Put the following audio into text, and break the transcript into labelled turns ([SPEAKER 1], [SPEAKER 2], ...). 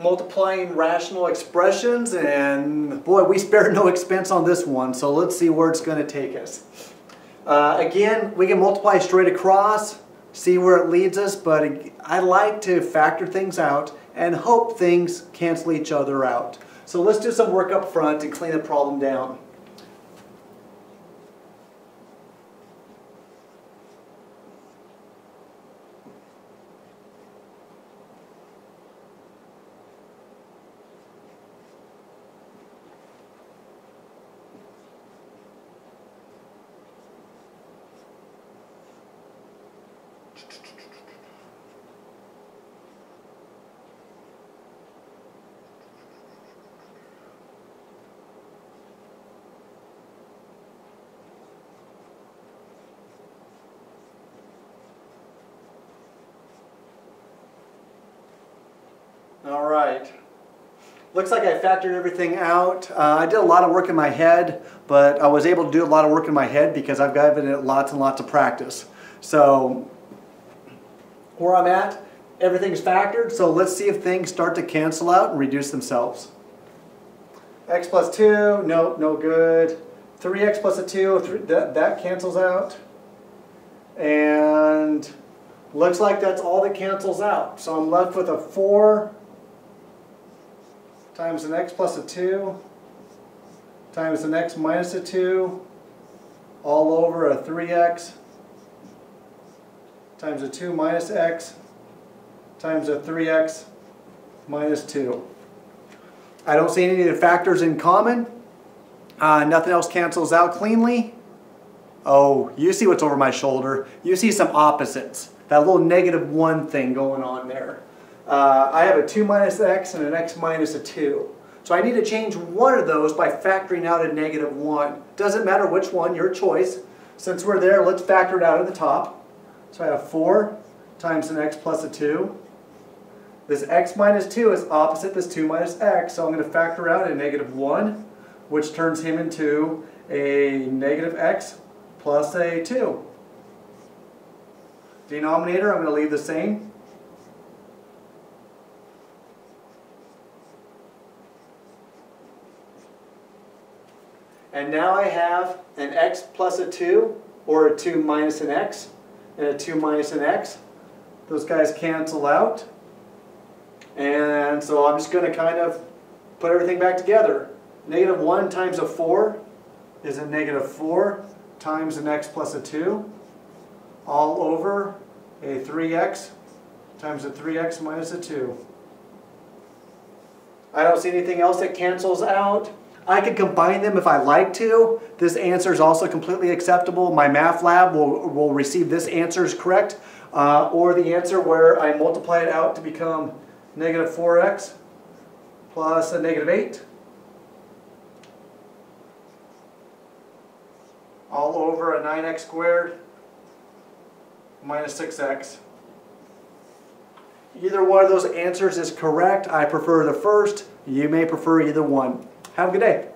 [SPEAKER 1] multiplying rational expressions, and boy, we spared no expense on this one, so let's see where it's going to take us. Again, we can multiply straight across, see where it leads us, but I like to factor things out and hope things cancel each other out. So let's do some work up front and clean the problem down. All right. Looks like I factored everything out. I did a lot of work in my head, but I was able to do a lot of work in my head because I've given it lots and lots of practice. So where I'm at, everything's factored, so let's see if things start to cancel out and reduce themselves. X plus 2, nope, no good. 3x plus a 2, that cancels out. And looks like that's all that cancels out. So I'm left with a 4 times an x plus a 2 times an x minus a 2 all over a 3x times a 2 minus x times a 3x minus 2. I don't see any of the factors in common. Nothing else cancels out cleanly. Oh, you see what's over my shoulder. You see some opposites. That little -1 thing going on there. I have a 2 minus x and an x minus a 2. So I need to change one of those by factoring out a -1. Doesn't matter which one, your choice. Since we're there, let's factor it out at the top. So I have 4 times an x plus a 2. This x minus 2 is opposite this 2 minus x, so I'm going to factor out a -1, which turns him into a -x plus a 2. Denominator, I'm going to leave the same. And now I have an x plus a 2, or a 2 minus an x, and a 2 minus an x. Those guys cancel out. And so I'm just going to kind of put everything back together. -1 times a 4 is a -4 times an x plus a 2, all over a 3x times a 3x minus a 2. I don't see anything else that cancels out. I could combine them if I like to. This answer is also completely acceptable. My math lab will receive this answer as correct, or the answer where I multiply it out to become -4x plus a -8 all over a 9x squared minus 6x. Either one of those answers is correct. I prefer the first. You may prefer either one. Have a good day.